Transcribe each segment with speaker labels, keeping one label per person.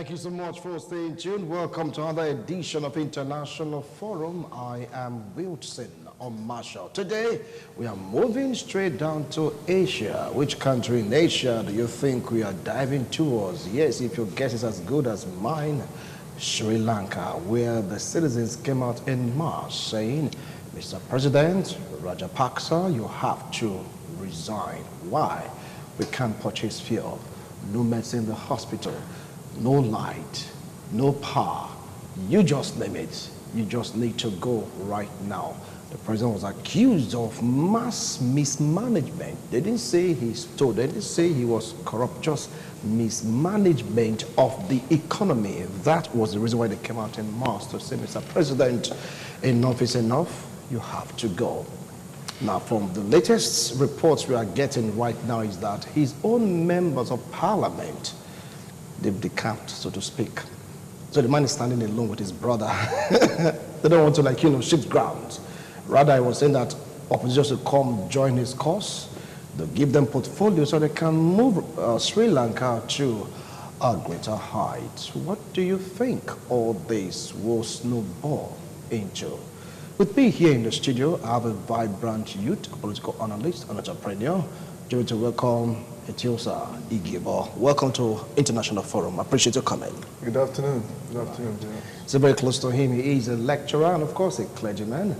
Speaker 1: Thank you so much for staying tuned. Welcome to another edition of International Forum. I am Wilson Marshall. Today, we are moving straight down to Asia. Which country in Asia do you think we are diving towards? Yes, if your guess is as good as mine, Sri Lanka, where the citizens came out in mass saying, Mr. President Rajapaksa, you have to resign. Why? We can't purchase fuel, no medicine in the hospital, no light, no power. You just name it. You just need to go right now. The president was accused of mass mismanagement. They didn't say he stole, they didn't say he was corrupt, just mismanagement of the economy. That was the reason why they came out in mass to say, Mr. President, enough is enough, you have to go. Now, from the latest reports we are getting right now is that his own members of parliament, they've decamped, so to speak. So the man is standing alone with his brother. They don't want to, shift ground. Rather, I was saying that opposition should come join his cause. They'll give them portfolios so they can move Sri Lanka to a greater height. What do you think all this will snowball into? With me here in the studio, I have a vibrant youth, a political analyst, an entrepreneur. Join to welcome INT'L Igibo. Welcome to International Forum. I appreciate your coming.
Speaker 2: Good afternoon. Good afternoon, dear.
Speaker 1: So very close to him, he is a lecturer and of course a clergyman.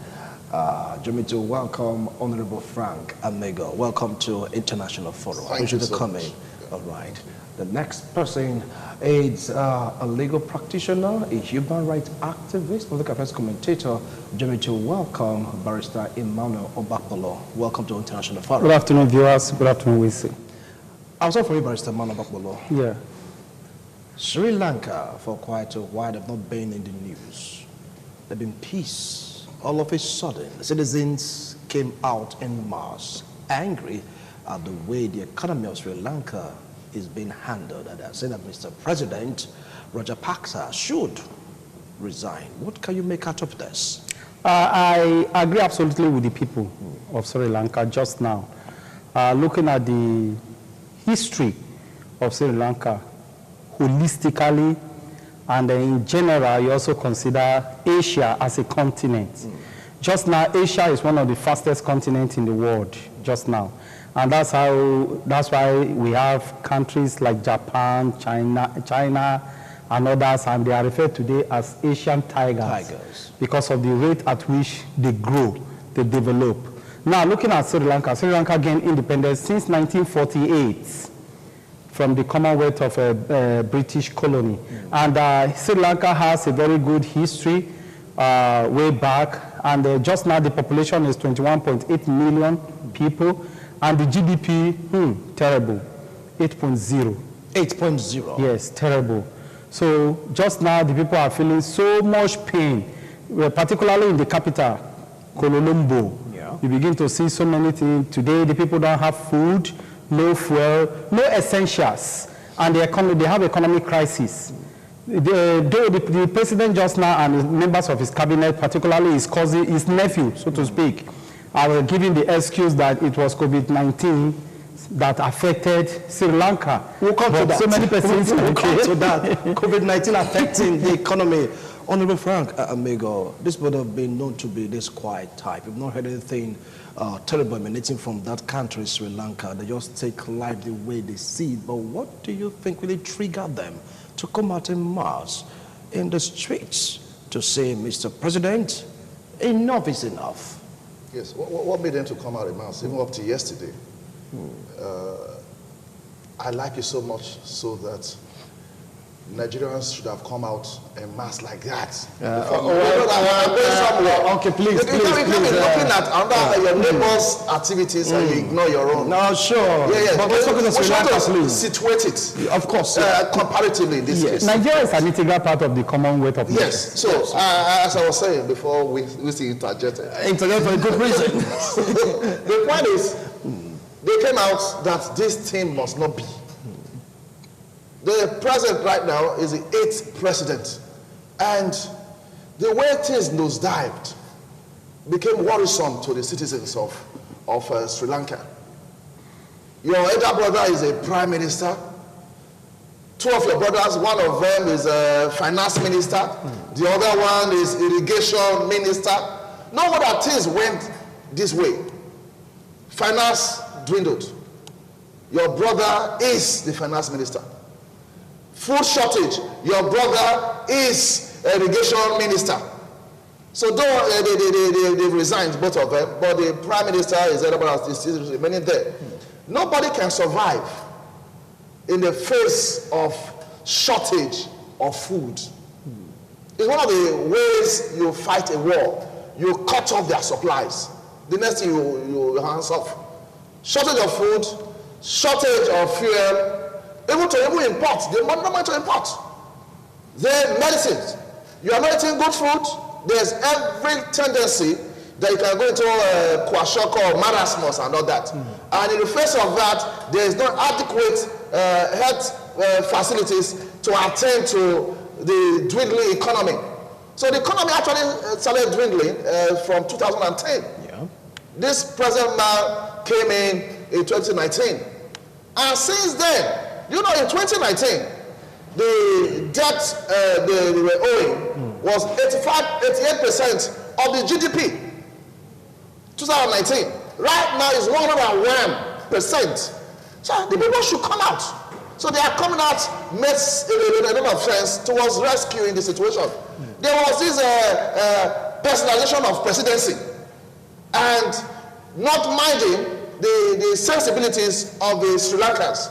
Speaker 1: Join me to welcome Honorable Frank Amego. Welcome to International Forum. I appreciate your coming. All right. The next person is a legal practitioner, a human rights activist, political affairs commentator. Join me to welcome Barrister Emmanuel Obakpolo. Welcome to International Forum.
Speaker 3: Good afternoon, viewers. Good afternoon, Wilson.
Speaker 1: I was for you, Barrister Emmanuel Obakpolo.
Speaker 3: Yeah.
Speaker 1: Sri Lanka, for quite a while, have not been in the news. There's been peace. All of a sudden, the citizens came out en masse, angry at the way the economy of Sri Lanka is being handled. And they're saying that Mr. President Rajapaksa should resign. What can you make out of this?
Speaker 3: I agree absolutely with the people of Sri Lanka just now. Looking at the history of Sri Lanka holistically, and in general, you also consider Asia as a continent. Just now, Asia is one of the fastest continents in the world, just now. And that's why we have countries like Japan, China, and others, and they are referred today as Asian tigers. Because of the rate at which they grow, they develop. Now, looking at Sri Lanka gained independence since 1948 from the Commonwealth of a British colony. And Sri Lanka has a very good history way back, and just now the population is 21.8 million people, and the GDP, terrible, 8.0.
Speaker 1: 8.0?
Speaker 3: Yes, terrible. So just now the people are feeling so much pain, particularly in the capital, Colombo.
Speaker 1: Yeah.
Speaker 3: You begin to see so many things. Today the people don't have food, no fuel, no essentials, and they have economic crisis. The president just now and the members of his cabinet, particularly his cousin, his nephew, so to speak, are giving the excuse that it was COVID-19 that affected Sri Lanka.
Speaker 1: We'll come to that.
Speaker 3: So many persons.
Speaker 1: We'll come to that. COVID-19 affecting the economy. Honorable Frank Amego, this would have been known to be this quiet type. We've not heard anything terrible emanating from that country, Sri Lanka. They just take life the way they see it. But what do you think really triggered them to come out in mass in the streets to say, Mr. President, enough is enough?
Speaker 2: Yes, what made them to come out in mass, even up to yesterday? I like it so much so that Nigerians should have come out en masse like that.
Speaker 1: Okay, please.
Speaker 2: You can't be looking at your neighbor's activities and you ignore your own.
Speaker 1: No, sure.
Speaker 2: Yeah.
Speaker 1: But we're talking
Speaker 2: to situate it.
Speaker 1: Of course.
Speaker 2: Comparatively in this case.
Speaker 3: Nigeria is an integral part of the Commonwealth of nations.
Speaker 2: Yes. So, as I was saying before, we see interjected.
Speaker 1: Interjected for a good reason.
Speaker 2: The point is, they came out that this thing must not be. The president right now is the 8th president, and the way things nosedived became worrisome to the citizens of Sri Lanka. Your elder brother is a prime minister. two of your brothers, one of them is a finance minister, the other one is irrigation minister. No wonder things went this way. Finance dwindled. Your brother is the finance minister. Food shortage, your brother is irrigation minister. So though they've resigned, both of them, but the prime minister is remaining there. Nobody can survive in the face of shortage of food. It's one of the ways you fight a war. You cut off their supplies. The next thing you hands off. Shortage of food, shortage of fuel, even to import. They want no money to import. Then medicines. You are not eating good food. There's every tendency that you can go into kwashiorkor or marasmus and all that. And in the face of that, there is no adequate health facilities to attend to the dwindling economy. So the economy actually started dwindling from 2010. Yeah. This present man came in 2019. And since then, you know, in 2019, the debt they were owing was 88% of the GDP. 2019. Right now is 101%. So the people should come out. So they are coming out, makes a lot of sense towards rescuing the situation. There was this personalization of presidency and not minding the sensibilities of the Sri Lankans.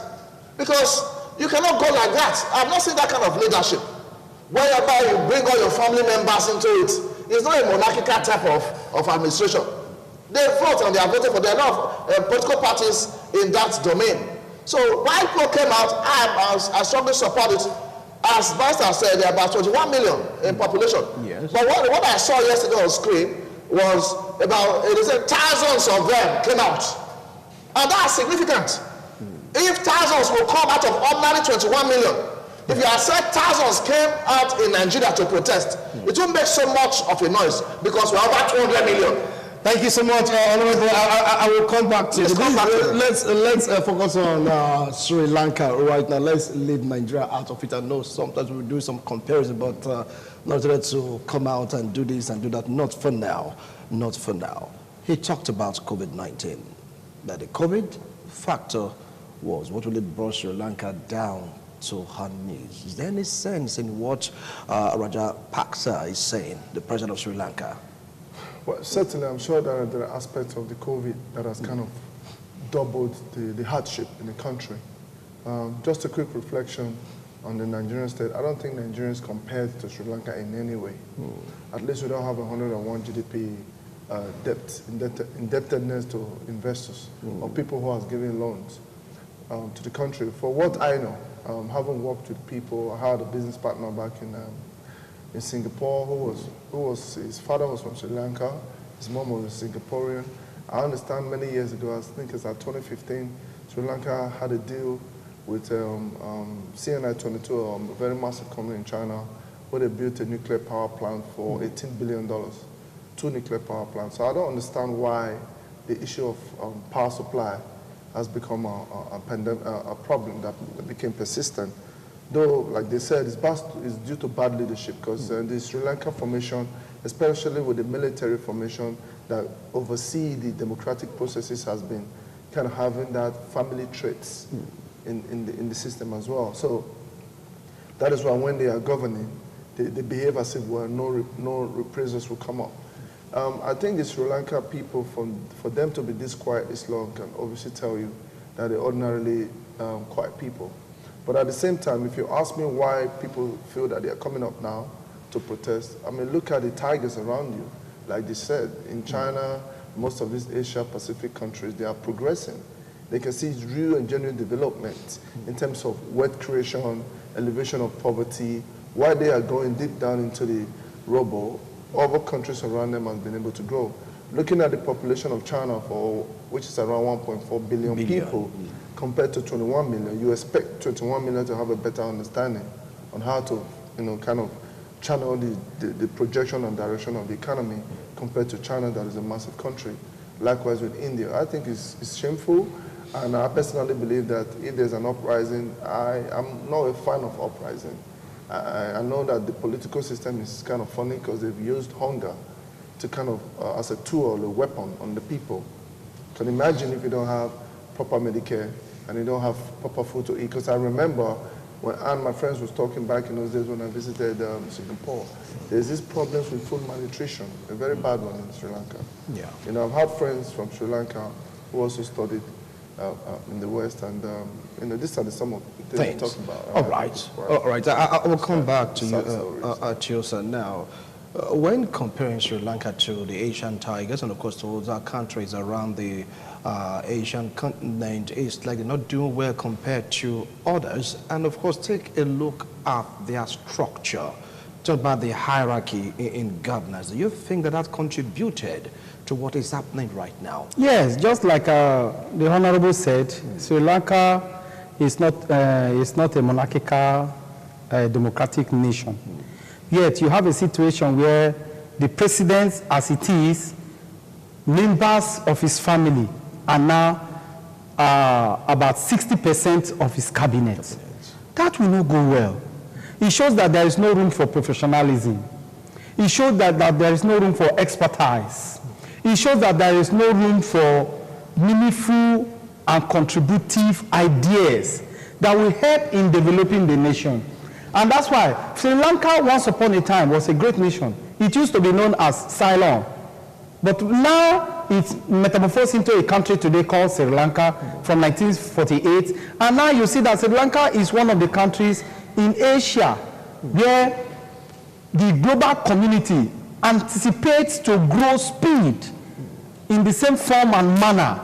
Speaker 2: Because you cannot go like that. I've not seen that kind of leadership. Whereby you bring all your family members into it. It's not a monarchical type of administration. They vote and they are voting for. There are a lot of political parties in that domain. So while people came out, I strongly support it. As Master said, there are about 21 million in population. Yes. But what I saw yesterday on screen was about, it is thousands of them came out. And that's significant. If thousands will come out of ordinary 21 million, if you have said thousands came out in Nigeria to protest, it won't make so much of a noise because we are over 200 million.
Speaker 1: Thank you so much, Honorable. I will come back to you. Let's focus on Sri Lanka right now. Let's leave Nigeria out of it. I know sometimes we do some comparison, but not ready to come out and do this and do that. Not for now. Not for now. He talked about COVID-19, that the COVID factor was what really brought Sri Lanka down to her knees. Is there any sense in what Raja Paksa is saying, the president of Sri Lanka?
Speaker 4: Well, certainly, I'm sure that there are aspects of the COVID that has kind of doubled the hardship in the country. Just a quick reflection on the Nigerian state. I don't think Nigerians compared to Sri Lanka in any way. At least we don't have 101 GDP indebtedness to investors or people who are giving loans to the country. For what I know, having worked with people, I had a business partner back in Singapore who was his father was from Sri Lanka, his mom was a Singaporean. I understand many years ago, I think it's at 2015, Sri Lanka had a deal with CNI 22, a very massive company in China, where they built a nuclear power plant for $18 billion, 2 nuclear power plants. So I don't understand why the issue of power supply has become a problem that became persistent. Though, like they said, it's due to bad leadership, because the Sri Lanka formation, especially with the military formation that oversee the democratic processes, has been kind of having that family traits in the system as well. So that is why when they are governing, they behave as if no reprisals will come up. I think the Sri Lanka people, for them to be this quiet this long, can obviously tell you that they're ordinarily quiet people. But at the same time, if you ask me why people feel that they are coming up now to protest, I mean, look at the tigers around you. Like they said, in China, most of these Asia-Pacific countries, they are progressing. They can see real and genuine development in terms of wealth creation, elevation of poverty. While they are going deep down into the rubble, other countries around them have been able to grow. Looking at the population of China, which is around 1.4 billion people, compared to 21 million, you expect 21 million to have a better understanding on how to, kind of channel the projection and direction of the economy compared to China, that is a massive country. Likewise with India. I think it's shameful. And I personally believe that if there's an uprising, I am not a fan of uprising. I know that the political system is kind of funny because they've used hunger to kind of, as a tool, a weapon on the people. Can you imagine if you don't have proper Medicare and you don't have proper food to eat? Because I remember when Anne, my friends, was talking back in those days when I visited Singapore, there's these problems with food malnutrition, a very bad one in Sri Lanka.
Speaker 1: Yeah.
Speaker 4: You know, I've had friends from Sri Lanka who also studied in the West, and you know, these are some of the things we're talking about.
Speaker 1: All right. I will come back to you, Chiosa, now. When comparing Sri Lanka to the Asian tigers and of course to other countries around the Asian continent, it's like they're not doing well compared to others. And of course, take a look at their structure. Talk about the hierarchy in governance. Do you think that that contributed to what is happening right now?
Speaker 3: Yes, just like the Honorable said, Sri Lanka is not a monarchical democratic nation. Yet you have a situation where the president, as it is, members of his family are now about 60% of his cabinet. That will not go well. It shows that there is no room for professionalism. It shows that there is no room for expertise. It shows that there is no room for meaningful and contributive ideas that will help in developing the nation. And that's why Sri Lanka, once upon a time, was a great nation. It used to be known as Ceylon. But now it's metamorphosed into a country today called Sri Lanka from 1948. And now you see that Sri Lanka is one of the countries in Asia where the global community anticipates to grow speed in the same form and manner.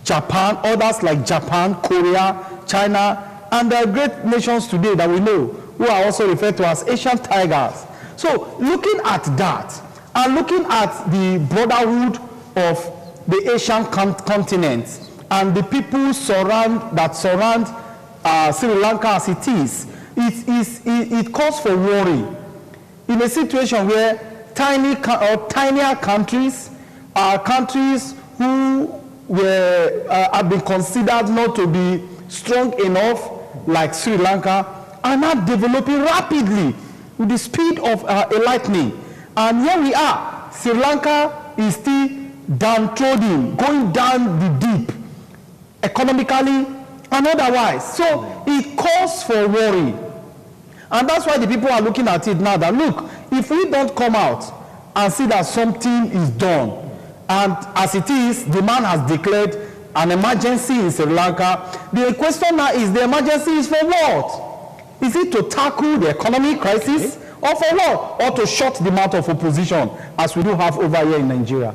Speaker 3: Japan, others like Japan, Korea, China, and there are great nations today that we know who are also referred to as Asian tigers. So looking at that and looking at the brotherhood of the Asian continent and the people that surround Sri Lanka as it is, it calls for worry. In a situation where tinier countries are countries who have been considered not to be strong enough, like Sri Lanka, are now developing rapidly with the speed of a lightning. And here we are, Sri Lanka is still downtrodden, going down the deep, economically and otherwise. So it calls for worry. And that's why the people are looking at it now that, look, if we don't come out and see that something is done, and as it is, the man has declared an emergency in Sri Lanka, the question now is, the emergency is for what? Is it to tackle the economic crisis, or for what? Or to shut the mouth of opposition, as we do have over here in Nigeria?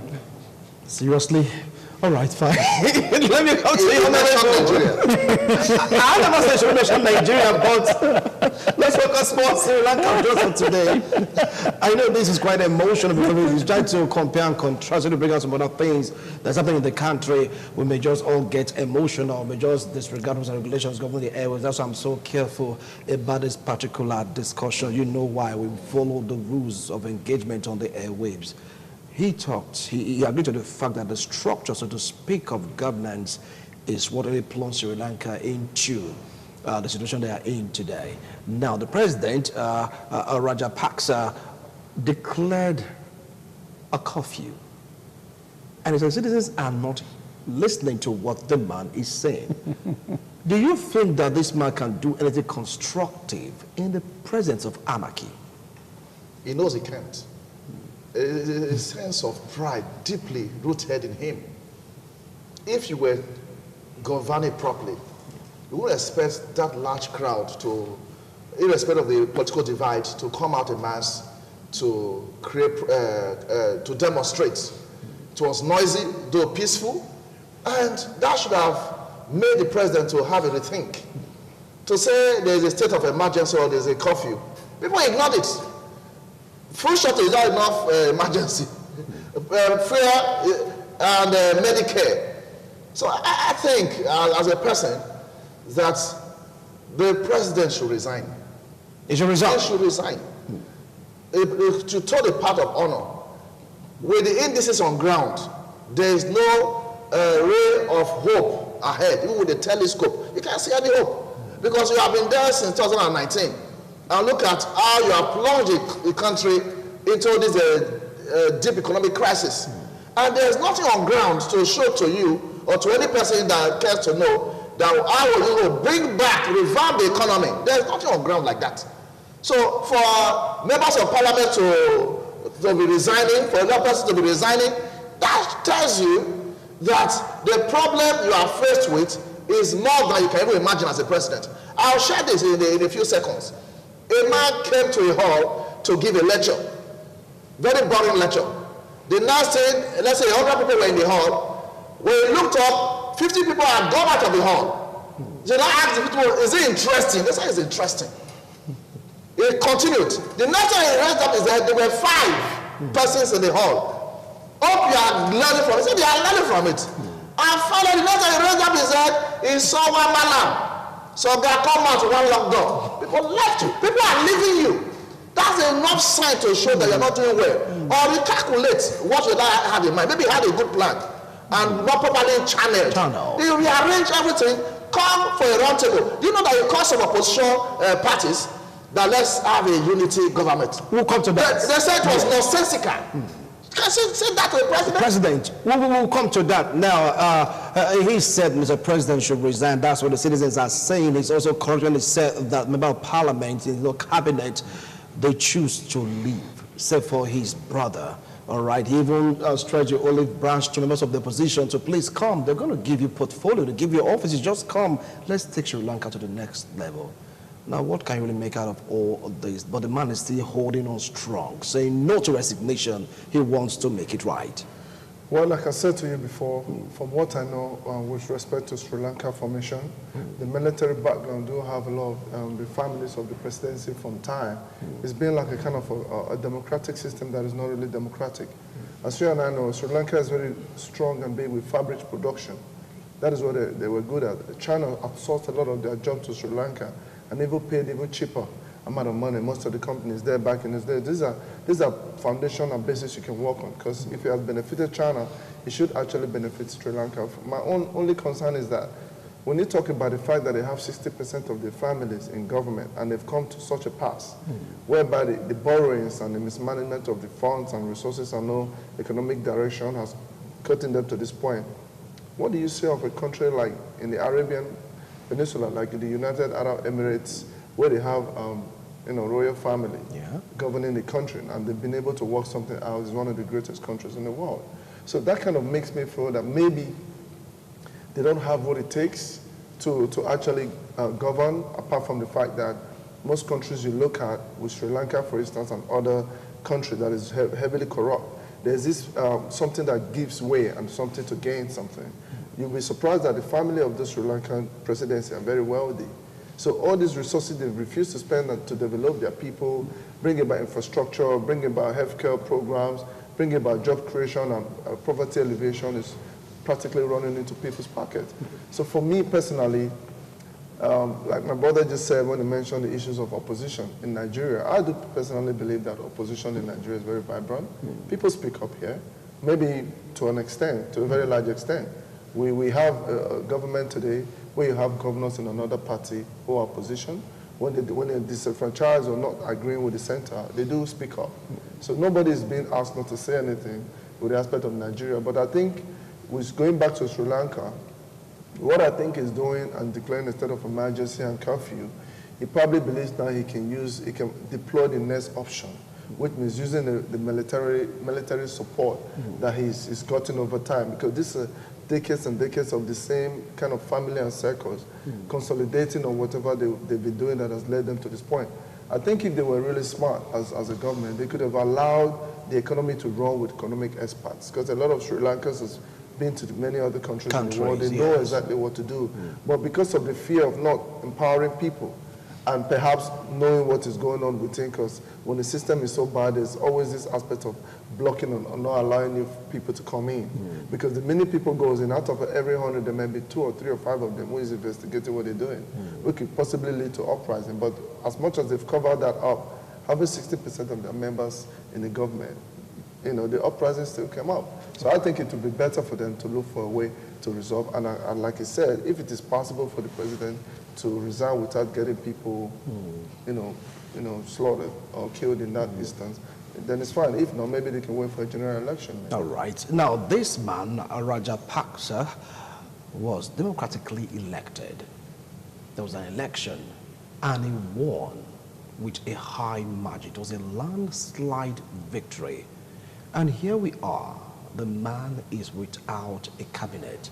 Speaker 1: Seriously? All right, fine. Let me come to you. I never said should mention Nigeria, but let's focus more on Sri Lanka just for today. I know this is quite emotional because we try to compare and contrast to bring out some other things that's happening in the country. We may just all get emotional, we may just disregard rules and regulations governing the airways. That's why I'm so careful about this particular discussion. You know why we follow the rules of engagement on the airwaves. He talked, he agreed to the fact that the structure, so to speak, of governance is what really plunged Sri Lanka into the situation they are in today. Now, the president, Rajapaksa, declared a curfew. And his citizens are not listening to what the man is saying. Do you think that this man can do anything constructive in the presence of anarchy?
Speaker 2: He knows he can't. A sense of pride deeply rooted in him. If you were governing properly, you wouldn't expect that large crowd to, irrespective of the political divide, to come out en masse to create, to demonstrate. It was noisy, though peaceful, and that should have made the president to have a rethink. To say there is a state of emergency or there is a curfew, people ignored it. Full shot is not enough emergency. Prayer and Medicare. So I think, as a person, that the president should resign.
Speaker 1: He should resign?
Speaker 2: He should resign. To throw the part of honor. With the indices on ground, there is no ray of hope ahead, even with the telescope, you can't see any hope. Because you have been there since 2019. And look at how you have plunged the country into this deep economic crisis. And there's nothing on ground to show to you or to any person that cares to know that how will you bring back, revamp the economy. There's nothing on ground like that. So for members of parliament to be resigning, for another person to be resigning, that tells you that the problem you are faced with is more than you can even imagine as a president. I'll share this in a few seconds. A man came to a hall to give a lecture, very boring lecture. The next thing, let's say 100 people were in the hall. When he looked up, 50 people had gone out of the hall. So now asked the people, is it interesting? They said it's interesting. He continued. The next time he raised up his head, there were 5 persons in the hall. Hope you are learning from it. He said they are learning from it. And finally, the next time he raised up his head, he saw one malam. So they come out one locked door. People left you. People are leaving you. That's enough sign to show that you're not doing well. Or recalculate what you had in mind. Maybe you had a good plan and not properly channeled. You rearrange everything, come for a round table. Do you know that you call some opposition parties that let's have a unity government?
Speaker 1: We'll come to that.
Speaker 2: They said it was nonsensical. Can you say that to the president?
Speaker 1: President, we'll come to that. Now, he said Mr. President should resign. That's what the citizens are saying. He's also correctly said that member of parliament, in the cabinet, they choose to leave, except for his brother. All right, he even stretched the olive branch to members of the opposition to please come. They're going to give you portfolio, to give you offices. Just come. Let's take Sri Lanka to the next level. Now, what can you really make out of all of this? But the man is still holding on strong, saying no to resignation. He wants to make it right.
Speaker 4: Well, like I said to you before, from what I know with respect to Sri Lanka formation, the military background do have a lot of the families of the presidency from time. It's been like a kind of a democratic system that is not really democratic. As you and I know, Sri Lanka is very strong and big with fabric production. That is what they were good at. China outsourced a lot of their jobs to Sri Lanka and even paid even cheaper amount of money. Most of the companies there back in this day, these are foundation and basis you can work on, because if it has benefited China, it should actually benefit Sri Lanka. My only concern is that when you talk about the fact that they have 60% of their families in government and they've come to such a pass, whereby the borrowings and the mismanagement of the funds and resources and no economic direction has gotten them to this point, what do you say of a country like in the Arabian Peninsula, like the United Arab Emirates, where they have royal family governing the country, and they've been able to work something out? It's one of the greatest countries in the world. So that kind of makes me feel that maybe they don't have what it takes to actually govern, apart from the fact that most countries you look at, with Sri Lanka, for instance, and other countries that is heavily corrupt, there's this something that gives way and something to gain something. You'll be surprised that the family of the Sri Lankan presidency are very wealthy. So all these resources they refuse to spend to develop their people, bring about infrastructure, bring about healthcare programs, bring about job creation and poverty alleviation is practically running into people's pockets. So for me personally, like my brother just said when he mentioned the issues of opposition in Nigeria, I do personally believe that opposition in Nigeria is very vibrant. People speak up here, maybe to an extent, to a very large extent. We have a government today where you have governors in another party who are opposition. When they're disenfranchised or not agreeing with the center, they do speak up. So nobody is being asked not to say anything with the aspect of Nigeria. But I think with going back to Sri Lanka, what I think he's doing and declaring a state of emergency and curfew, he probably believes now he can deploy the next option, which means using the military support that he's gotten over time, because this is decades and decades of the same kind of family and circles, consolidating on whatever they've been doing that has led them to this point. I think if they were really smart as a government, they could have allowed the economy to run with economic experts, because a lot of Sri Lankans has been to many other countries in the world. They know exactly what to do. But because of the fear of not empowering people, and perhaps knowing what is going on within, because when the system is so bad, there's always this aspect of blocking or not allowing new people to come in. Because the minute people goes in, out of every 100, there may be 2 or 3 or 5 of them who is investigating what they're doing, which could possibly lead to uprising. But as much as they've covered that up, having 60% of their members in the government the uprising still came up. So I think it would be better for them to look for a way to resolve. And like I said, if it is possible for the president to resign without getting people, slaughtered or killed in that instance, then it's fine. If not, maybe they can wait for a general election. Maybe.
Speaker 1: All right. Now, this man, Rajapaksa, was democratically elected. There was an election, and he won with a high margin. It was a landslide victory. And here we are. The man is without a cabinet.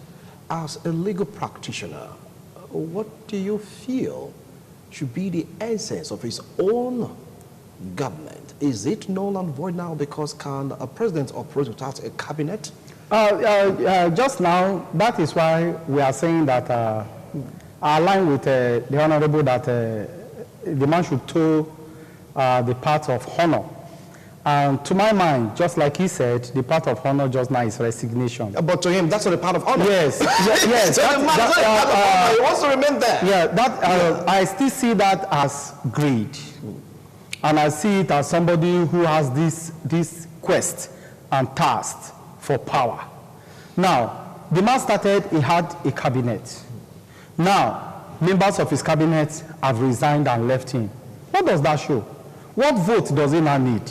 Speaker 1: As a legal practitioner, what do you feel should be the essence of his own government? Is it null and void now because can a president operate without a cabinet?
Speaker 3: Just now, that is why we are saying that I align with the Honorable that the man should toe the path of honor. And to my mind, just like he said, the part of honor just now is resignation.
Speaker 1: But to him, that's not the part of honor.
Speaker 3: Yes, yes.
Speaker 1: So the man is not a part of honor. He wants to remain there.
Speaker 3: Yeah, I still see that as greed. And I see it as somebody who has this quest and thirst for power. Now, the man started, he had a cabinet. Now, members of his cabinet have resigned and left him. What does that show? What vote does he now need?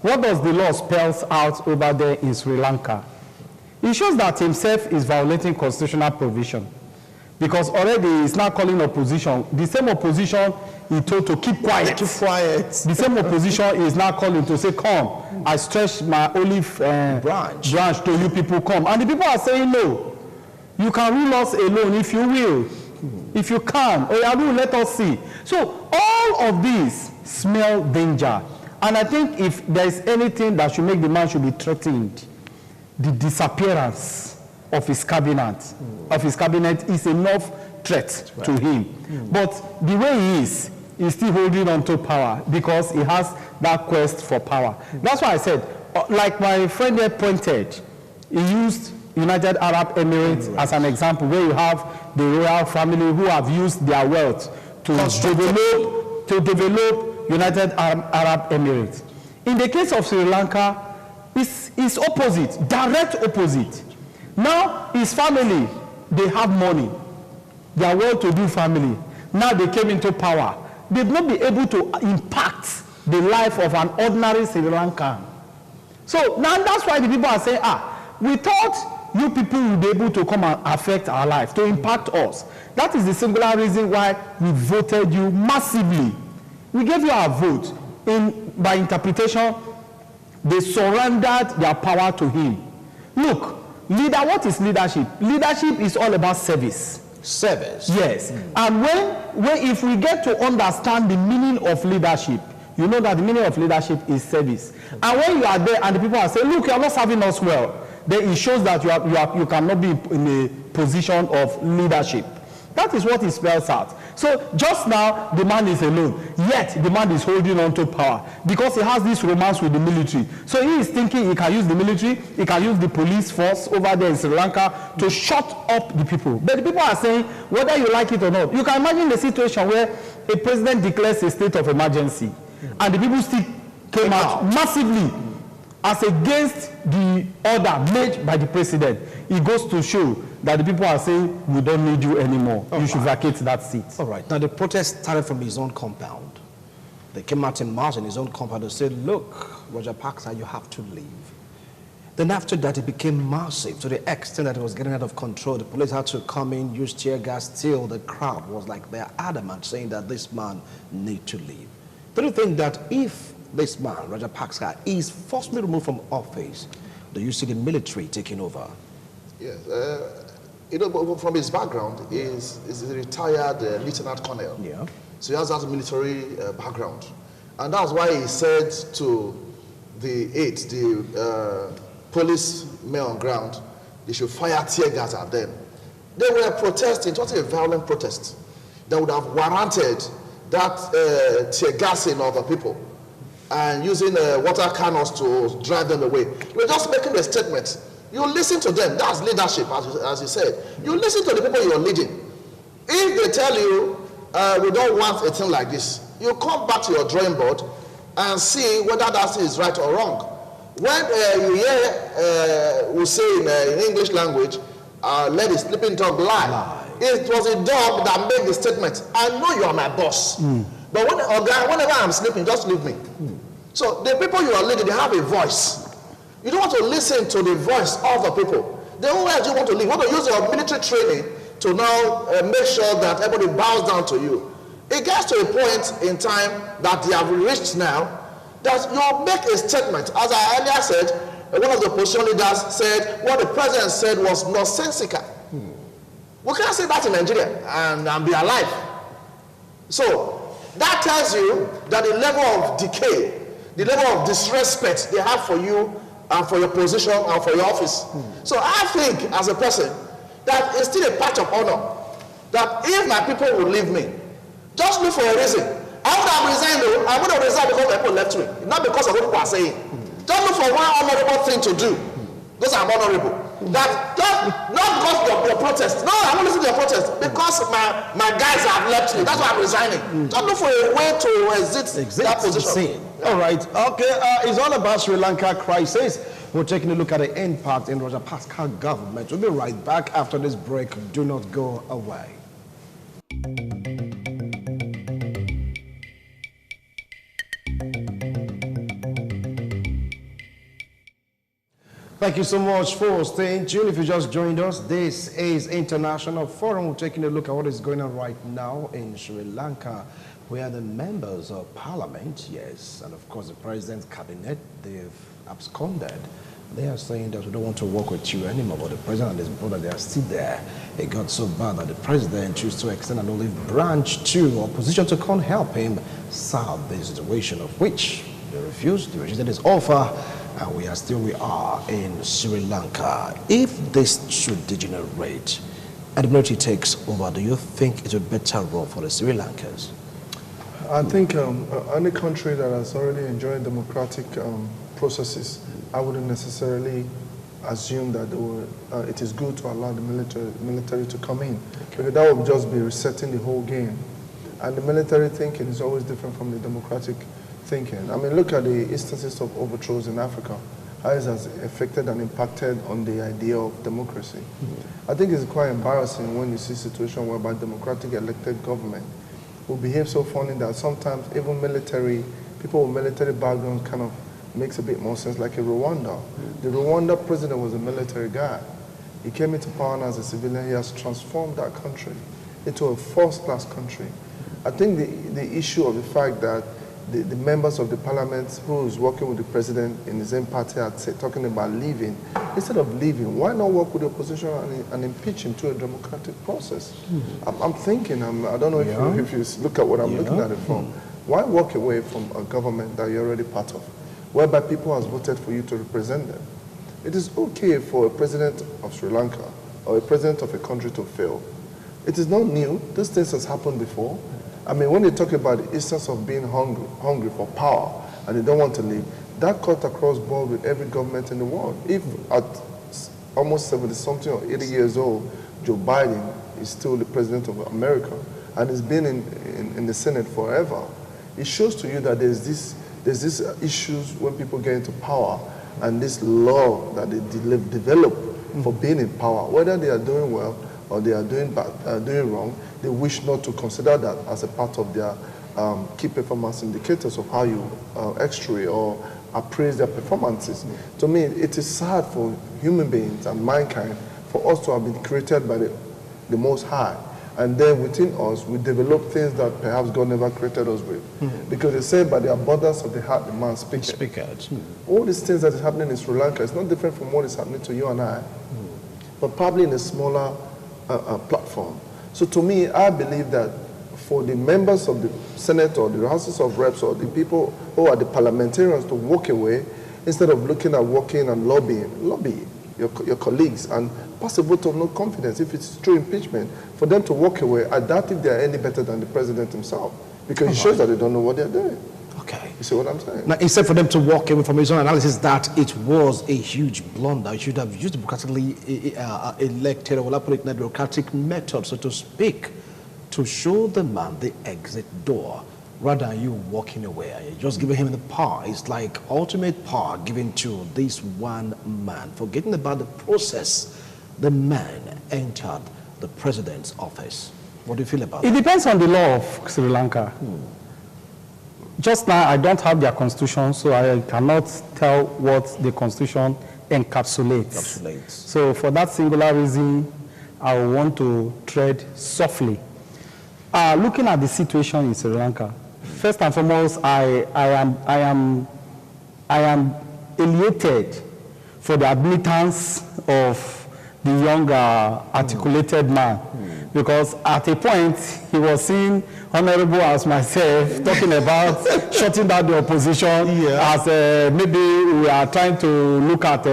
Speaker 3: What does the law spells out over there in Sri Lanka? It shows that himself is violating constitutional provision. Because already he's now calling opposition. The same opposition he told to keep quiet.
Speaker 1: Keep quiet.
Speaker 3: The same opposition is now calling to say, come, I stretch my olive branch to you people, come. And the people are saying, no, you can rule us alone if you will. If you can, or you will let us see. So all of these smell danger. And I think if there is anything that should make the man should be threatened, the disappearance of his cabinet, is enough threat to him. But the way he is, he's still holding on to power because he has that quest for power. That's why I said, like my friend here pointed, he used United Arab Emirates as an example, where you have the royal family who have used their wealth to develop United Arab Emirates. In the case of Sri Lanka, it's opposite, direct opposite. Now, his family, they have money. They are well-to-do family. Now they came into power. They've not been able to impact the life of an ordinary Sri Lankan. So now that's why the people are saying, we thought you people would be able to come and affect our life, to impact us. That is the singular reason why we voted you massively. We gave you our vote. By interpretation, they surrendered their power to him. Look, what is leadership? Leadership is all about service.
Speaker 1: Service?
Speaker 3: Yes. And if we get to understand the meaning of leadership, you know that the meaning of leadership is service. And when you are there and the people are saying, look, you are not serving us well, then it shows that you cannot be in a position of leadership. That is what it spells out. So just now, the man is alone. Yet, the man is holding on to power because he has this romance with the military. So he is thinking he can use the military, he can use the police force over there in Sri Lanka to shut up the people. But the people are saying, whether you like it or not, you can imagine the situation where a president declares a state of emergency and the people still came out massively as against the order made by the president. It goes to show that the people are saying, we don't need you anymore. You should vacate that seat.
Speaker 1: All right. Now, the protest started from his own compound. They came out in March in his own compound and said, look, Rajapaksa, you have to leave. Then after that, it became massive to the extent that it was getting out of control. The police had to come in, use tear gas. Still, the crowd was like they're adamant, saying that this man needs to leave. Do you think that if this man, Rajapaksa, is forcibly removed from office, do you see the military taking over?
Speaker 2: Yes. From his background, he's a retired lieutenant colonel.
Speaker 1: Yeah.
Speaker 2: So he has that military background. And that's why he said to the police men on ground, they should fire tear gas at them. They were protesting, it was a violent protest that would have warranted that tear gassing of the people and using water cannons to drive them away. We're just making a statement. You listen to them. That's leadership, as you said. You listen to the people you're leading. If they tell you, we don't want a thing like this, you come back to your drawing board and see whether that thing is right or wrong. When you hear, we say in English language, let the sleeping dog lie. It was a dog that made the statement, I know you are my boss. But whenever I'm sleeping, just leave me. So the people you are leading, they have a voice. You don't want to listen to the voice of the people. The only way you want to live, you want to use your military training to now make sure that everybody bows down to you. It gets to a point in time that they have reached now that you make a statement. As I earlier said, one of the opposition leaders said what the president said was nonsensical. We can't say that in Nigeria and be alive. So that tells you that the level of decay, the level of disrespect they have for you and for your position and for your office. So I think as a person that it's still a patch of honor that if my people will leave me, just look for a reason. I would have resigned though. I would have resigned because my people left me, not because of what people are saying. Just look for one honorable thing to do. Those are honorable. That not because of your protest. No, I won't listen to your protest because my guys have left me. That's why I'm resigning. Just look for a way to exit that position.
Speaker 1: Yeah. All right. Okay. It's all about Sri Lanka crisis. We're taking a look at the impact in Rajapaksa government. We'll be right back after this break. Do not go away. Thank you so much for staying tuned. If you just joined us, this is International Forum. We're taking a look at what is going on right now in Sri Lanka, where the members of parliament, yes, and of course the president's cabinet, they've absconded. They are saying that we don't want to work with you anymore, but the president and his brother, they are still there. It got so bad that the president chose to extend an olive branch to opposition to come help him solve the situation, of which they refused. They rejected his offer. And we are in Sri Lanka. If this should degenerate and the military takes over, do you think it's a better role for the Sri Lankans?
Speaker 4: I think any country that has already enjoyed democratic processes, I wouldn't necessarily assume that it is good to allow the military to come in. Because that would just be resetting the whole game. And the military thinking is always different from the democratic thinking. I mean, look at the instances of overthrows in Africa, how it has affected and impacted on the idea of democracy. I think it's quite embarrassing when you see a situation whereby democratic elected government will behave so funny that sometimes even people with military backgrounds kind of makes a bit more sense, like in Rwanda. The Rwanda president was a military guy. He came into power as a civilian. He has transformed that country into a first-class country. I think the issue of the fact that the members of the parliament who is working with the president in the same party are talking about leaving. Instead of leaving, why not work with the opposition and impeach him to a democratic process? I'm thinking, I don't know if you look at what I'm looking at it from. Why walk away from a government that you're already part of, whereby people have voted for you to represent them? It is okay for a president of Sri Lanka or a president of a country to fail. It is not new. These things has happened before. I mean, when they talk about the instance of being hungry for power and they don't want to leave, that cut across board with every government in the world. If at almost 70-something or 80 years old, Joe Biden is still the president of America and has been in the Senate forever, it shows to you that there's this issues when people get into power and this law that they develop for being in power, whether they are doing well or they are doing wrong, they wish not to consider that as a part of their key performance indicators of how you x-ray or appraise their performances. To me, it is sad for human beings and mankind for us to have been created by the Most High. And then within us, we develop things that perhaps God never created us with. Because they say by the abundance of the heart, the man speaketh. All these things that is happening in Sri Lanka is not different from what is happening to you and I, but probably in a smaller platform. So to me, I believe that for the members of the Senate or the Houses of Reps or the people who are the parliamentarians to walk away, instead of looking at working and lobby your colleagues and pass a vote of no confidence if it's true impeachment, for them to walk away. I doubt if they are any better than the president himself, because it shows that they don't know what they're doing.
Speaker 1: Okay.
Speaker 2: You see what I'm saying?
Speaker 1: Now, instead for them to walk away from his own analysis that it was a huge blunder, it should have used democratically elected, or put it in a democratic method, so to speak, to show the man the exit door. rather than you walking away and you're just giving him the power. It's like ultimate power given to this one man. Forgetting about the process, the man entered the president's office. What do you feel about
Speaker 3: It
Speaker 1: that?
Speaker 3: depends on the law of Sri Lanka. Just now, I don't have their constitution, so I cannot tell what the constitution encapsulates. So for that singular reason, I want to tread softly. Looking at the situation in Sri Lanka, first and foremost, I am elated for the admittance of the young articulated man, because at a point he was seen honorable as myself talking about shutting down the opposition as maybe we are trying to look at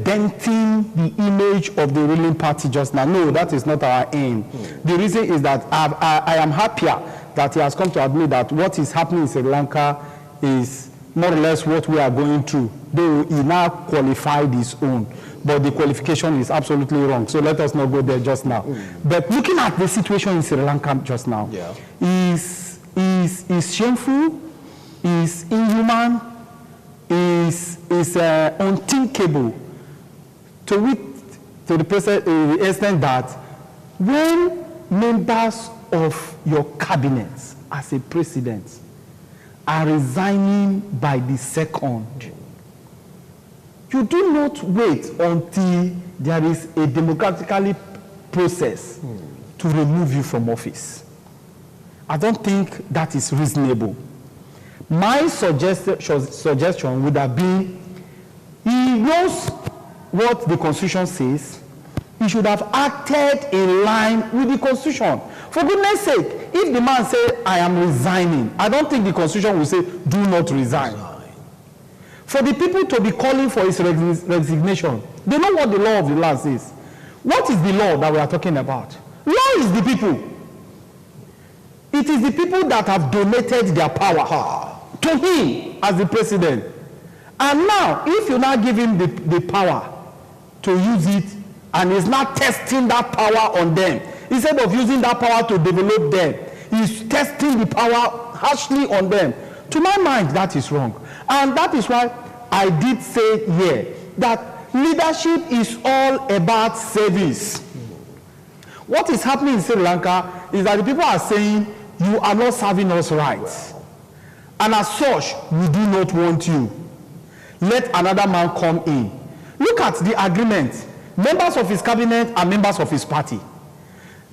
Speaker 3: denting the image of the ruling party just now. No, that is not our aim. The reason is that I am happier that he has come to admit that what is happening in Sri Lanka is more or less what we are going through, though he now qualified his own. But the qualification is absolutely wrong. So let us not go there just now. But looking at the situation in Sri Lanka just now, is shameful, is inhuman, is unthinkable to the extent that when members of your cabinet as a president are resigning by the second, you do not wait until there is a democratically process to remove you from office. I don't think that is reasonable. My suggestion would have been, he knows what the Constitution says, he should have acted in line with the Constitution. For goodness sake, if the man says, I am resigning, I don't think the Constitution will say, do not resign. For the people to be calling for his resignation, they know what the law of the land says. What is the law that we are talking about? Law is the people. It is the people that have donated their power to him as the president. And now, if you now give him the power to use it, and he's not testing that power on them, instead of using that power to develop them, he's testing the power harshly on them. To my mind, that is wrong. And that is why I did say here that leadership is all about service. What is happening in Sri Lanka is that the people are saying, you are not serving us right. And as such, we do not want you. Let another man come in. Look at the agreement. Members of his cabinet are members of his party.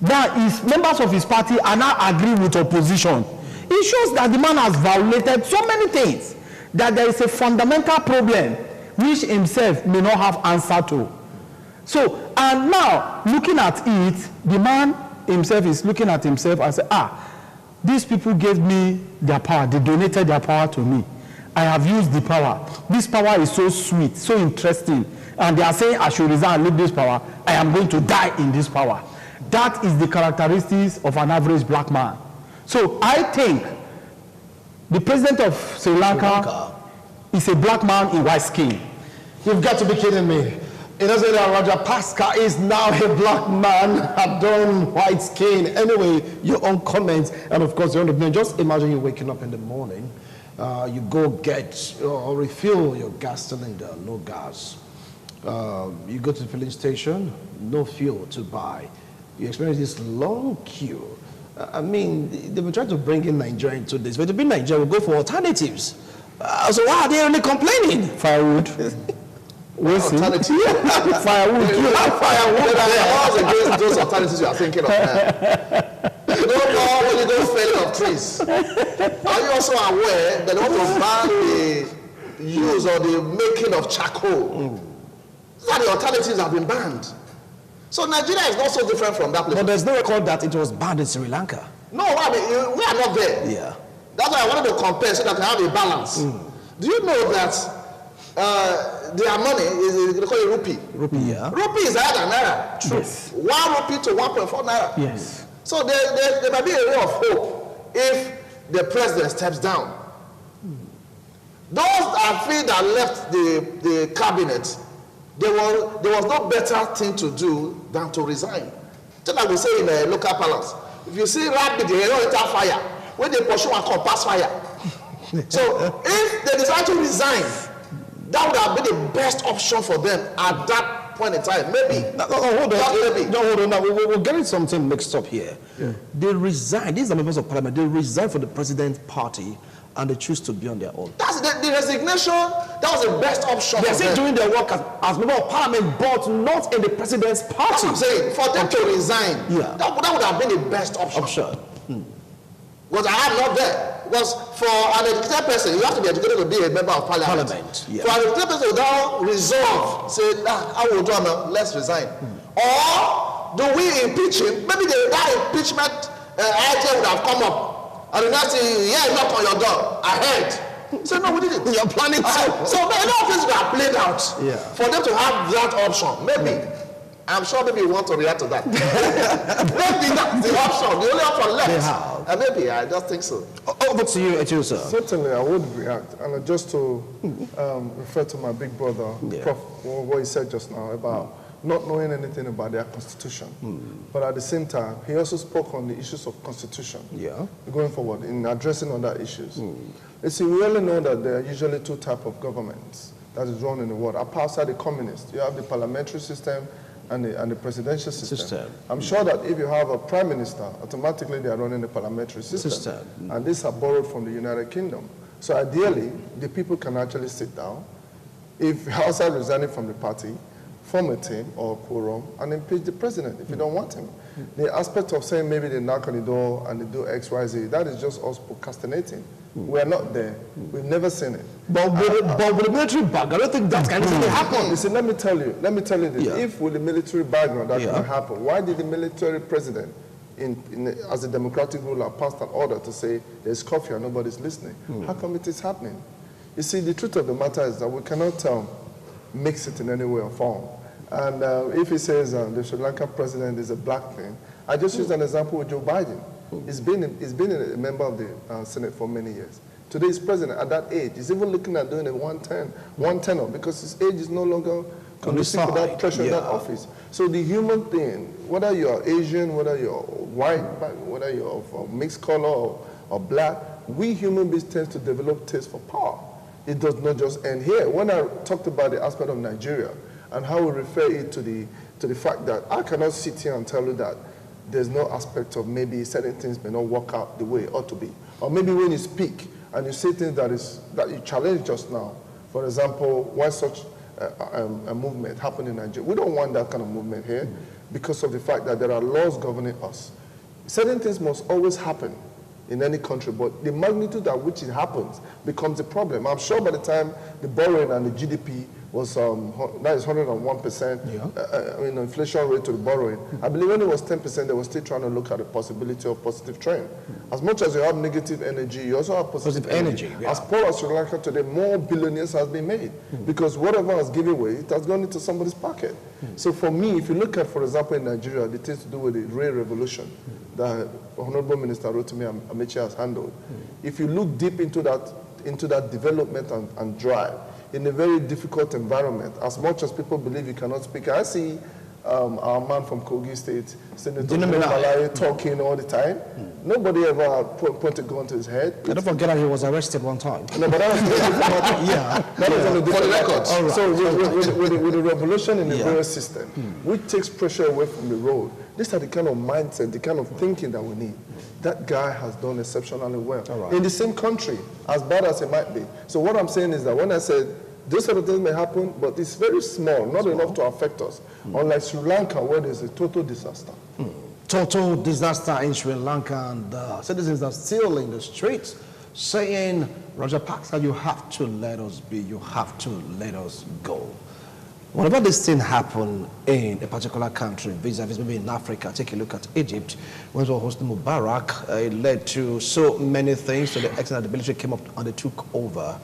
Speaker 3: Now, his members of his party are now agreeing with opposition. It shows that the man has violated so many things, that there is a fundamental problem which himself may not have answer to. So, and now, looking at it, the man himself is looking at himself and say, these people gave me their power, they donated their power to me. I have used the power. This power is so sweet, so interesting. And they are saying I should resign and leave this power. I am going to die in this power. That is the characteristics of an average black man. So I think the president of Sri Lanka is a black man in white skin.
Speaker 1: You've got to be kidding me. Rajapaksa is now a black man, adorned white skin. Anyway, your own comments, and of course your own opinion. Just imagine you waking up in the morning, you go get or refill your gas cylinder, no gas. You go to the filling station, no fuel to buy. You experience this long queue. I mean, they've been trying to bring in Nigeria into this, but to bring Nigeria, we'll go for alternatives. So why are they only complaining?
Speaker 3: Firewood.
Speaker 2: Alternative.
Speaker 3: Firewood.
Speaker 2: You have firewood. There are laws against those alternatives you are thinking of. You don't know when you don't felling of trees. Are you also aware that they want to ban the use or the making of charcoal? So the alternatives have been banned. So Nigeria is not so different from that place.
Speaker 1: But there's no record that it was banned in Sri Lanka.
Speaker 2: No, I mean, we are not there.
Speaker 1: Yeah.
Speaker 2: That's why I wanted to compare so that I have a balance. Do you know that their money is, they call it rupee?
Speaker 1: Rupee, yeah.
Speaker 2: Rupee is higher than naira.
Speaker 3: True. Yes.
Speaker 2: 1 rupee to 1.4 naira.
Speaker 3: Yes.
Speaker 2: So there might be a ray of hope if the president steps down. Those I feel that left the cabinet, there was no better thing to do than to resign. Just like we say in a local palace, if you see rabbit, they don't enter fire. when they pursue and come pass fire. So if they decide to resign, that would have been the best option for them at that point in time. Maybe.
Speaker 1: No, hold on.
Speaker 2: Maybe.
Speaker 1: No, hold on. Now, we're getting something mixed up here. Yeah. They resign. These are members of parliament. They resign from the president's party and they choose to be on their own.
Speaker 2: That's the resignation. That was the best option.
Speaker 1: They're
Speaker 2: for
Speaker 1: still
Speaker 2: them.
Speaker 1: doing their work as member of parliament, but not in the president's party.
Speaker 2: That's what I'm saying. For them to resign,
Speaker 1: Yeah.
Speaker 2: that would have been the best option. Because I am not there. Because for an educated person, you have to be educated to be a member of parliament.
Speaker 1: Yeah.
Speaker 2: For an educated person, without resolve, say, I will do now, let's resign. Or do we impeach him? Maybe that impeachment idea would have come up. And the next thing, yeah, knock on your door, ahead. So no, we did it.
Speaker 1: You're planning to.
Speaker 2: So a lot of things were played out.
Speaker 1: Yeah.
Speaker 2: For them to have that option, maybe. I'm sure maybe you want to react to that. Maybe that's the option, the only option left.
Speaker 1: They have.
Speaker 2: And maybe, I just think so.
Speaker 1: Over to you, Etu, sir.
Speaker 4: Certainly, I would react. And just to refer to my big brother, Prof, what he said just now about not knowing anything about their constitution. But at the same time, he also spoke on the issues of constitution going forward in addressing other issues. You see, we only know that there are usually two types of governments that is run in the world. Apart from the communists, you have the parliamentary system and the presidential system. I'm sure that if you have a prime minister, automatically they are running the parliamentary system. And these are borrowed from the United Kingdom. So ideally, the people can actually sit down, if outside resigning from the party, form a team or a quorum and impeach the president if you don't want him. The aspect of saying maybe they knock on the door and they do X, Y, Z, that is just us procrastinating. We are not there. We've never seen it.
Speaker 1: But with the military background, I don't think that can easily happen.
Speaker 4: Listen, let me tell you this. If with the military background that can happen, why did the military president, as a democratic ruler, pass an order to say there's curfew and nobody's listening? How come it is happening? You see, the truth of the matter is that we cannot mix it in any way or form. And if he says the Sri Lankan president is a black thing, I just use an example with Joe Biden. He's been a member of the Senate for many years. Today he's president at that age. He's even looking at doing a one tenure because his age is no longer conducive to that pressure in that office. So the human thing, whether you're Asian, whether you're white, whether you're of mixed color or black, we human beings tend to develop taste for power. It does not just end here. When I talked about the aspect of Nigeria and how we refer it to the fact that I cannot sit here and tell you that there's no aspect of maybe certain things may not work out the way it ought to be. Or maybe when you speak and you say things that you challenged just now, for example, why such a movement happened in Nigeria. We don't want that kind of movement here because of the fact that there are laws governing us. Certain things must always happen in any country, but the magnitude at which it happens becomes a problem. I'm sure by the time the borrowing and the GDP was, that is 101%, inflation rate to the borrowing. I believe when it was 10%, they were still trying to look at the possibility of positive trend. As much as you have negative energy, you also have positive energy. As poor as Sri Lanka today, more billionaires has been made because whatever has given away, it has gone into somebody's pocket. So for me, if you look at, for example, in Nigeria, the things to do with the rail revolution that Honorable Minister Rotimi Amechi has handled, if you look deep into that development and drive, in a very difficult environment, as much as people believe you cannot speak. I see our man from Kogi State, Senator Malaya, talking all the time. Nobody ever put a gun to his head.
Speaker 1: I don't forget that he was arrested one time.
Speaker 4: No, but that was that was on a different record.
Speaker 1: Right.
Speaker 4: So with the revolution in the rail system, which takes pressure away from the road, these are the kind of mindset, the kind of thinking that we need. That guy has done exceptionally well. In the same country, as bad as it might be. So what I'm saying is that when I said, those sort of things may happen, but it's very small, not enough to affect us. Unlike Sri Lanka, where there's a total disaster.
Speaker 1: Total disaster in Sri Lanka, and citizens are still in the streets saying, Rajapaksa, you have to let us be, you have to let us go. Whenever this thing happened in a particular country, vis-a-vis maybe in Africa, take a look at Egypt, when we were hosting Mubarak, it led to so many things to the extent that the military came up and they took over.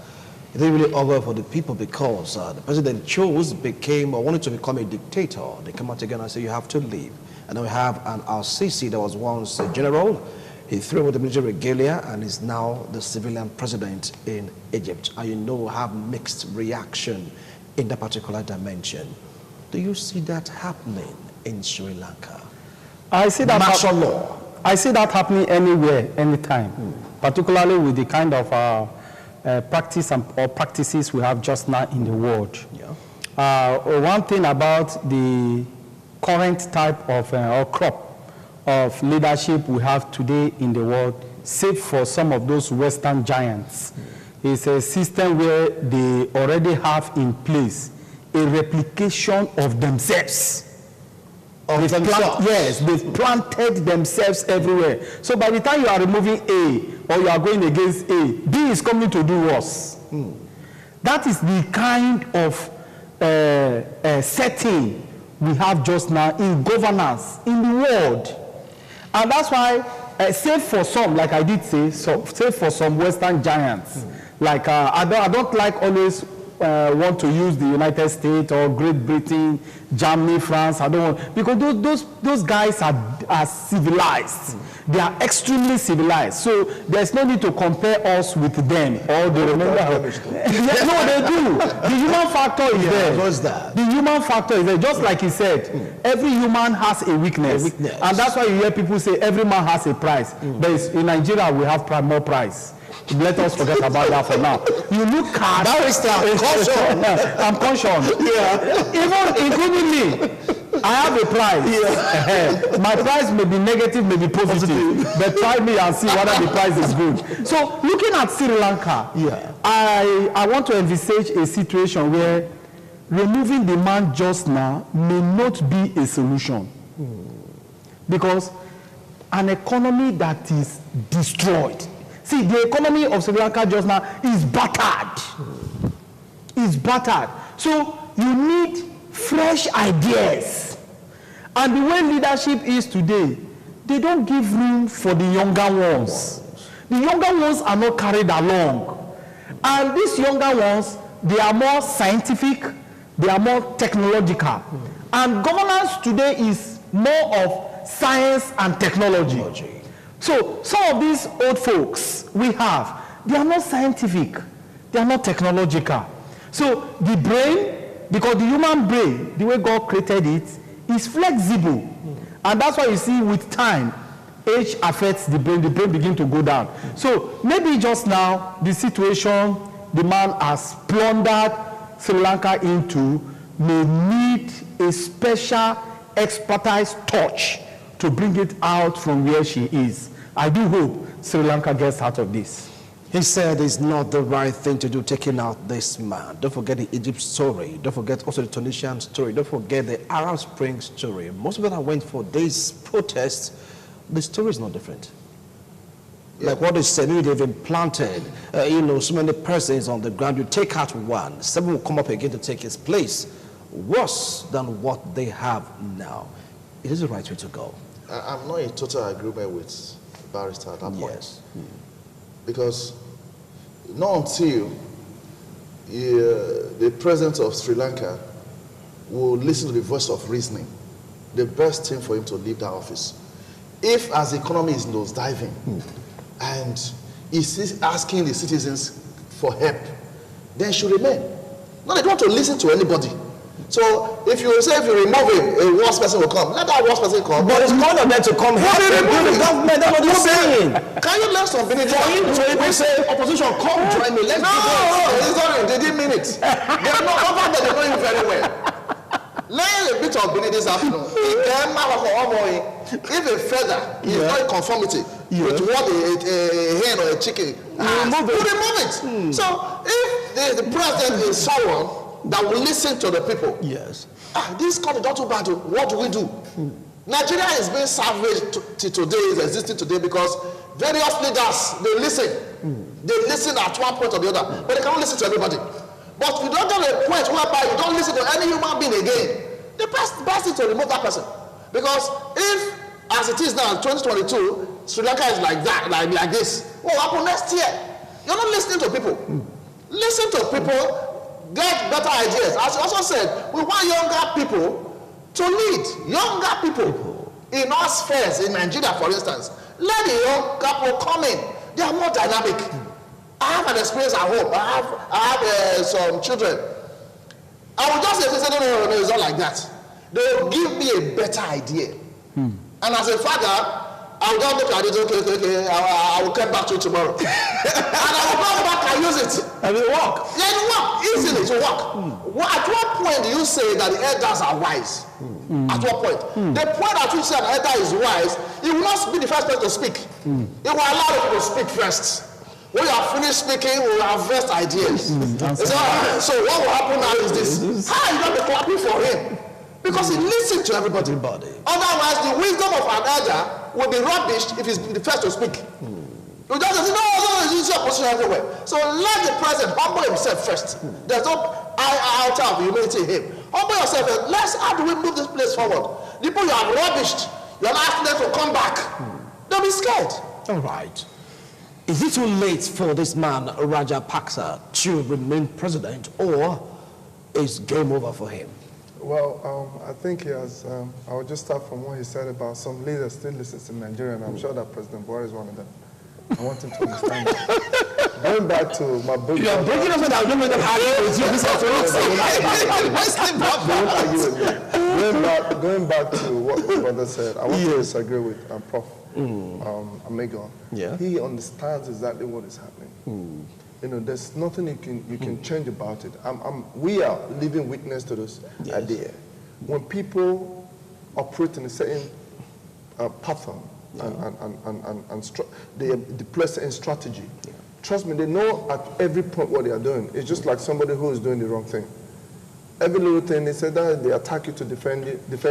Speaker 1: It didn't really over for the people because the president wanted to become a dictator. They come out again and say, you have to leave. And then we have an Al-Sisi that was once a general. He threw away the military regalia and is now the civilian president in Egypt. And have mixed reaction in that particular dimension. Do you see that happening in Sri Lanka?
Speaker 3: I see that
Speaker 1: martial law.
Speaker 3: I see that happening anywhere, anytime, particularly with the kind of practice or practices we have just now in the world.
Speaker 1: Yeah.
Speaker 3: One thing about the current type of or crop of leadership we have today in the world, save for some of those Western giants, is a system where they already have in place a replication of themselves. Yes, they've planted themselves everywhere. So by the time you are removing A or you are going against A, B is coming to do worse. That is the kind of setting we have just now in governance in the world. And that's why, save for some, like I did say, save for some Western giants, like I don't like always want to use the United States or Great Britain, Germany, France. I don't want, because those guys are civilized. They are extremely civilized. So there's no need to compare us with them. Or they remember. Yeah, no, they do. The human factor is there.
Speaker 1: What's that?
Speaker 3: The human factor is there. Just like he said, every human has a weakness. And that's why you hear people say every man has a price. But in Nigeria, we have more price. Let us forget about that for now. You look at
Speaker 1: Barrister, caution.
Speaker 3: I'm caution. Yeah. Even including me, I have a price. Yeah. My price may be negative, may be positive. But try me and see whether the price is good. So looking at Sri Lanka, I want to envisage a situation where removing the man just now may not be a solution. Because an economy that is destroyed. See, the economy of Sri Lanka just now is battered. It's battered. So you need fresh ideas. And the way leadership is today, they don't give room for the younger ones. The younger ones are not carried along. And these younger ones, they are more scientific, they are more technological. And governance today is more of science and technology. So some of these old folks we have, they are not scientific, they are not technological. So the brain, because the human brain, the way God created it, is flexible. And that's why you see with time, age affects the brain begins to go down. So maybe just now, the situation the man has plundered Sri Lanka into may need a special expertise touch to bring it out from where she is. I do hope Sri Lanka gets out of this.
Speaker 1: He said it's not the right thing to do, taking out this man. Don't forget the Egypt story. Don't forget also the Tunisian story. Don't forget the Arab Spring story. Most of them that went for this protest, the story is not different. Like what they said, maybe they've implanted, so many persons on the ground. You take out one, 7 will come up again to take his place. Worse than what they have now. It is the right way to go.
Speaker 2: I'm not in total agreement with Barrister at that point.
Speaker 1: Yes.
Speaker 2: Because not until the president of Sri Lanka will listen to the voice of reasoning, the best thing for him to leave that office. If as the economy is nosediving and he's asking the citizens for help, then he should remain. No, they don't want to listen to anybody. So if you say if you remove him, a worse person will come. Let that worse person come.
Speaker 1: But it's kind of meant to come here. The government, that's what you're saying.
Speaker 2: Can you learn some benefit?
Speaker 1: So if we say opposition, come join me, let's do
Speaker 2: this. They didn't mean it. They are not over there, they know you very well. Learn a bit of benefit this afternoon. If a feather is not in conformity with what a hen or a chicken has, you remove it. So if the president is someone that will listen to the people.
Speaker 1: Yes.
Speaker 2: This country not too bad. What do we do? Nigeria is being savaged to today, is existing today because various leaders, they listen. They listen at one point or the other, but they cannot listen to everybody. But you don't get a point whereby you don't listen to any human being again. The best is to remove that person. Because if, as it is now, 2022, Sri Lanka is like that, like this, what will happen next year? You're not listening to people. Listen to people. Get better ideas. As you also said, we want younger people to lead. Younger people in all spheres, in Nigeria, for instance. Let the young couple come in. They are more dynamic. I have an experience at home. I have some children. I will just say, no, it's not like that. They will give me a better idea. And as a father, I'll just look at it, okay, I will come back to you tomorrow. And I will go back and use it.
Speaker 1: And it work.
Speaker 2: Yeah, it work. Easily, it work. At what point do you say that the elders are wise? At what point? The point at which an elder is wise, he will not be the first person to speak. He will allow people to speak first. When you are finished speaking, we will harvest ideas. So what will happen now is this. How are you going to be clapping for him? Because he listens to everybody. Otherwise, the wisdom of an elder will be rubbish if he's the first to speak. You just say, no, it's your position everywhere. So let the president humble himself first. There's no altar of humility in him. Humble yourself and how do we move this place forward? The people you have rubbished, you are asking them to come back. Don't be scared.
Speaker 1: All right. Is it too late for this man, Rajapaksa, to remain president, or is game over for him?
Speaker 4: Well, I think he has, I will just start from what he said about some leaders still listen to Nigeria, and I'm sure that President Buhari is one of them. I want him to understand that. Going back to my book.
Speaker 1: You are breaking up with our women that argue with you this
Speaker 4: afternoon. Going back to what my brother said, I want to disagree with Prof. Amegon.
Speaker 1: Yeah.
Speaker 4: He understands exactly what is happening. You know, there's nothing you can change about it. We are living witness to this idea. When people operate in a certain pattern and they deploy a certain strategy, trust me, they know at every point what they are doing. It's just like somebody who is doing the wrong thing. Every little thing, they say that they attack you to defend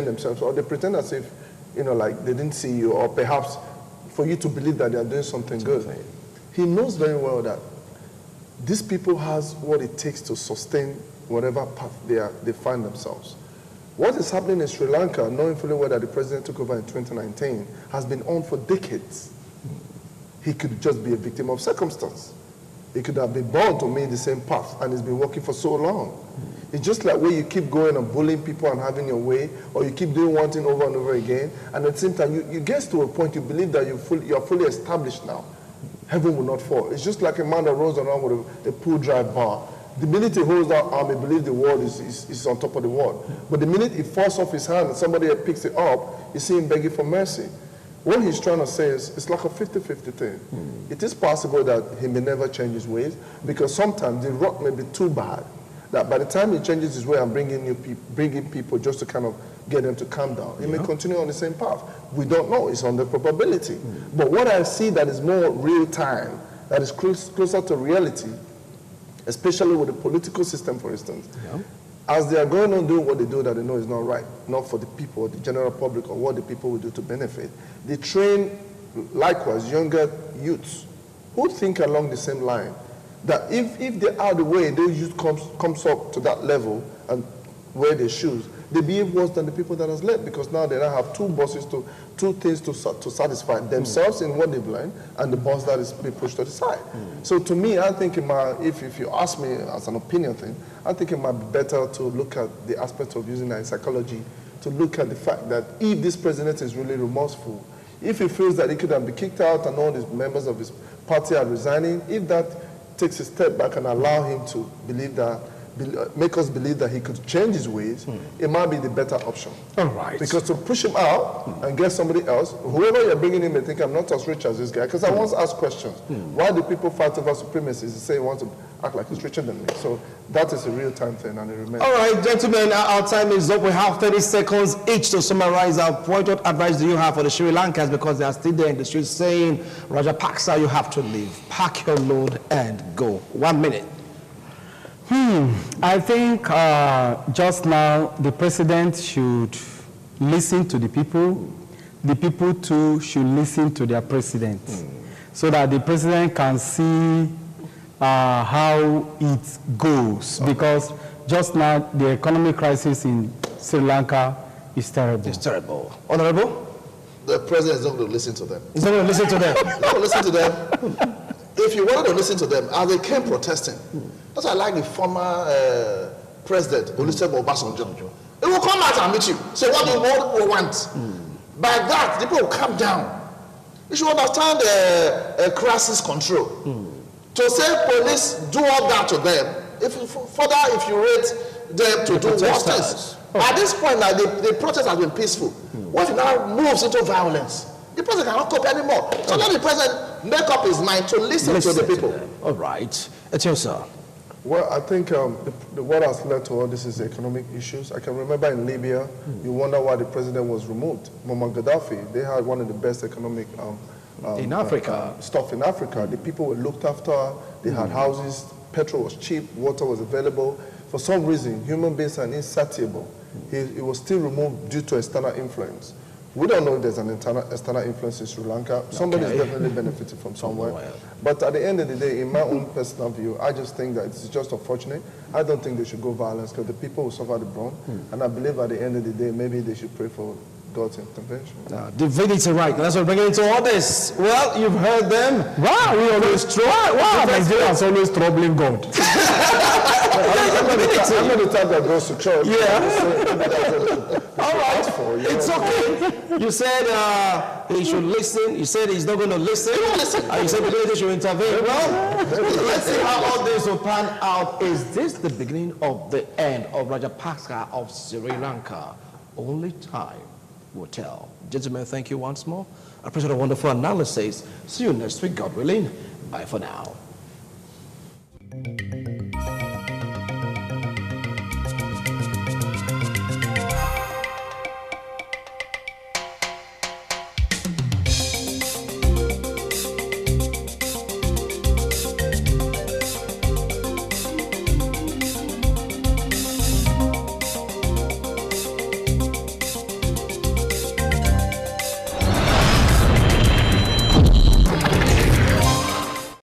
Speaker 4: themselves, or they pretend as if, you know, like they didn't see you, or perhaps for you to believe that they are doing something good. He knows very well that these people has what it takes to sustain whatever path they find themselves. What is happening in Sri Lanka, knowing fully well that the president took over in 2019, has been on for decades. He could just be a victim of circumstance. He could have been born to make the same path, and he's been working for so long. It's just like where you keep going and bullying people and having your way, or you keep doing one thing over and over again, and at the same time, you get to a point you believe that you are fully established now. Heaven will not fall. It's just like a man that rolls around with a pool dry bar. The minute he holds that arm, he believes the world is on top of the world. But the minute it falls off his hand and somebody picks it up, you see him begging for mercy. What he's trying to say is it's like a 50-50 thing. It is possible that he may never change his ways, because sometimes the rot may be too bad that by the time he changes his way and bringing people just to kind of get them to calm down, he may continue on the same path. We don't know. It's on the probability. But what I see that is more real time, that is closer to reality, especially with the political system, for instance, as they are going on doing what they do that they know is not right, not for the people or the general public or what the people will do to benefit, they train, likewise, younger youths who think along the same line, that if they are the way those youth comes up to that level and wear their shoes, they behave worse than the people that has led, because now they now have two things to satisfy themselves in what they've learned, and the boss that is being pushed to the side. So to me, I think if you ask me as an opinion thing, I think it might be better to look at the aspect of using that psychology to look at the fact that if this president is really remorseful, if he feels that he could have been kicked out and all the members of his party are resigning, if that takes a step back and allow him to believe that, make us believe that he could change his ways, it might be the better option.
Speaker 1: All right.
Speaker 4: Because to push him out and get somebody else, whoever you're bringing in may think I'm not as rich as this guy. Because I once asked questions. Why do people fight over supremacy? They say he wants to act like he's richer than me. So that is a real-time thing, and it remains.
Speaker 1: All right, gentlemen, our time is up. We have 30 seconds each to summarize our point. What advice do you have for the Sri Lankans, because they are still there in the streets saying, Rajapaksa, you have to leave. Pack your load and go. 1 minute.
Speaker 3: I think just now the president should listen to the people. The people too should listen to their president, so that the president can see how it goes. Because just now the economic crisis in Sri Lanka is terrible.
Speaker 1: It's terrible. Honorable?
Speaker 2: The president is not going to listen to them.
Speaker 1: He's not going to listen to them.
Speaker 2: Not going to listen to them. If you wanted to listen to them, as they came protesting, that's why I like the former president, Olusegun Obasanjo. He will come out and meet you. Say, what do you want? By that, the people will calm down. You should understand crisis control. To say police do all that to them, if you rate them to do worse things. At this point now, the protest has been peaceful. What if now moves into violence? The president cannot cope anymore. So let the president make up his mind to listen to the people.
Speaker 1: All right. It's your sir.
Speaker 4: Well, I think what has led to all this is economic issues. I can remember in Libya, you wonder why the president was removed. Muammar Gaddafi, they had one of the best economic
Speaker 1: in Africa.
Speaker 4: Stuff in Africa. The people were looked after, they had houses, petrol was cheap, water was available. For some reason, human beings are insatiable. He was still removed due to external influence. We don't know if there's an external influence in Sri Lanka. Somebody is definitely benefiting from somewhere. But at the end of the day, in my own personal view, I just think that it's just unfortunate. I don't think they should go violence because the people will suffer the brunt. And I believe at the end of the day, maybe they should pray for God's intervention.
Speaker 1: Divinity right. That's what we're bringing into all this. Well, you've heard them.
Speaker 3: Wow, we always trouble. Wow, Nigerians always troubling God.
Speaker 4: I'm not the type that goes to church.
Speaker 1: Yeah. All right. It's okay. You said he should listen. You said he's not going to listen. You said the military should intervene. Well, let's see how all this will pan out. Is this the beginning of the end of Rajapaksa of Sri Lanka? Only time will tell. Gentlemen, thank you once more. I appreciate a wonderful analysis. See you next week, God willing. Bye for now.